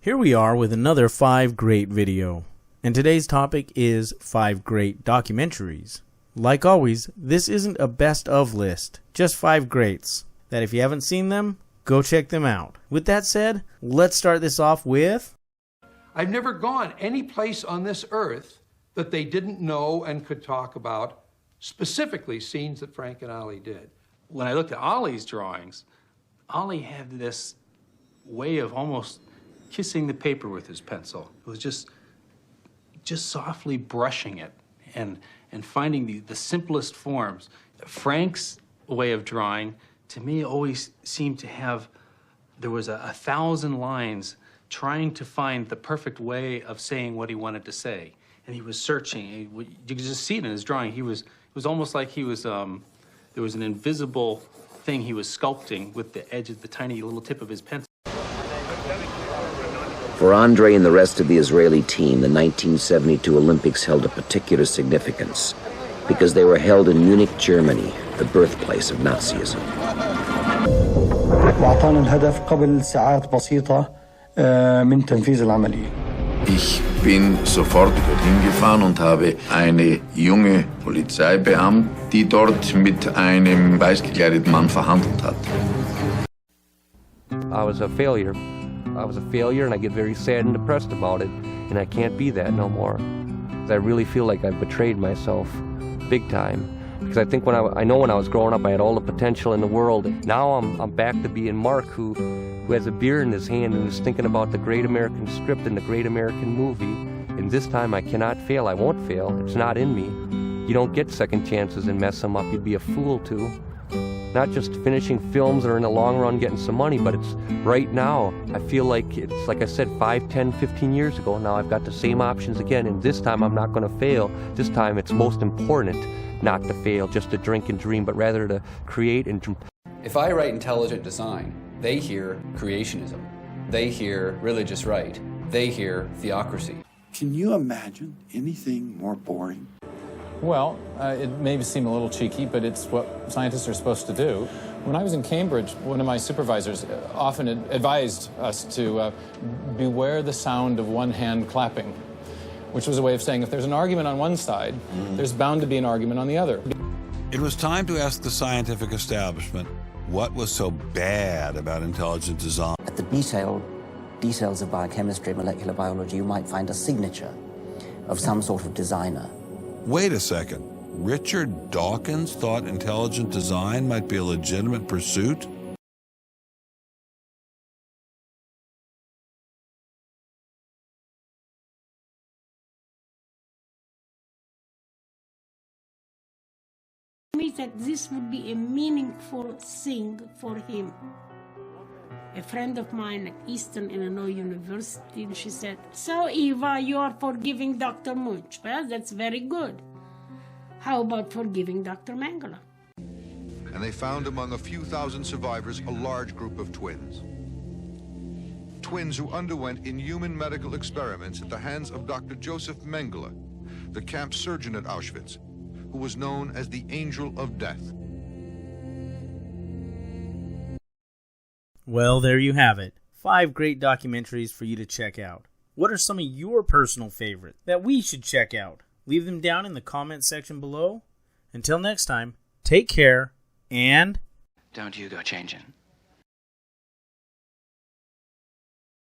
Here we are with another 5 Great video, and today's topic is 5 Great Documentaries. Like always, this isn't a best of list, just 5 greats, that if you haven't seen them, go check them out. With that said, let's start this off with... I've never gone any place on this earth that they didn't know and could talk about, specifically scenes that Frank and Ollie did. When I looked at Ollie's drawings, Ollie had this way of almost kissing the paper with his pencil. It was just softly brushing it and finding the simplest forms. Frank's way of drawing, to me, always seemed to have, there was 1,000 lines trying to find the perfect way of saying what he wanted to say. And he was searching. You could just see it in his drawing. It was almost like he was, there was an invisible thing he was sculpting with the edge of the tiny little tip of his pencil. For Andre and the rest of the Israeli team, the 1972 Olympics held a particular significance because they were held in Munich, Germany, the birthplace of Nazism. وأعطانا الهدف قبل ساعات بسيطة من تنفيذ العملية. Ich bin sofort dorthin gefahren und habe eine junge Polizeibeamtin, die dort mit einem weiß gekleideten Mann verhandelt hat. I was a failure. And I get very sad and depressed about it, and I can't be that no more. I really feel like I've betrayed myself big time. Because I think when I was growing up, I had all the potential in the world. Now I'm back to being Mark, who has a beer in his hand and is thinking about the great American script and the great American movie. And this time I cannot fail. I won't fail. It's not in me. You don't get second chances and mess them up. You'd be a fool to. Not just finishing films or in the long run getting some money, but it's right now. I feel like it's, like I said, 5, 10, 15 years ago. Now I've got the same options again, and this time I'm not going to fail. This time it's most important not to fail, just to drink and dream, but rather to create and dream. If I write intelligent design, they hear creationism. They hear religious right. They hear theocracy. Can you imagine anything more boring? Well, it may seem a little cheeky, but it's what scientists are supposed to do. When I was in Cambridge, one of my supervisors often advised us to beware the sound of one hand clapping, which was a way of saying if there's an argument on one side, there's bound to be an argument on the other. It was time to ask the scientific establishment what was so bad about intelligent design. At the details of biochemistry, molecular biology, you might find a signature of some sort of designer. Wait a second. Richard Dawkins thought intelligent design might be a legitimate pursuit? Me that this would be a meaningful thing for him. A friend of mine at Eastern Illinois University, and she said, "So Eva, you are forgiving Dr. Munch. Well, that's very good. How about forgiving Dr. Mengele?" And they found among a few thousand survivors a large group of twins. Twins who underwent inhuman medical experiments at the hands of Dr. Joseph Mengele, the camp surgeon at Auschwitz, who was known as the Angel of Death. Well, there you have it. 5 great documentaries for you to check out. What are some of your personal favorites that we should check out? Leave them down in the comment section below. Until next time, take care and... Don't you go changing.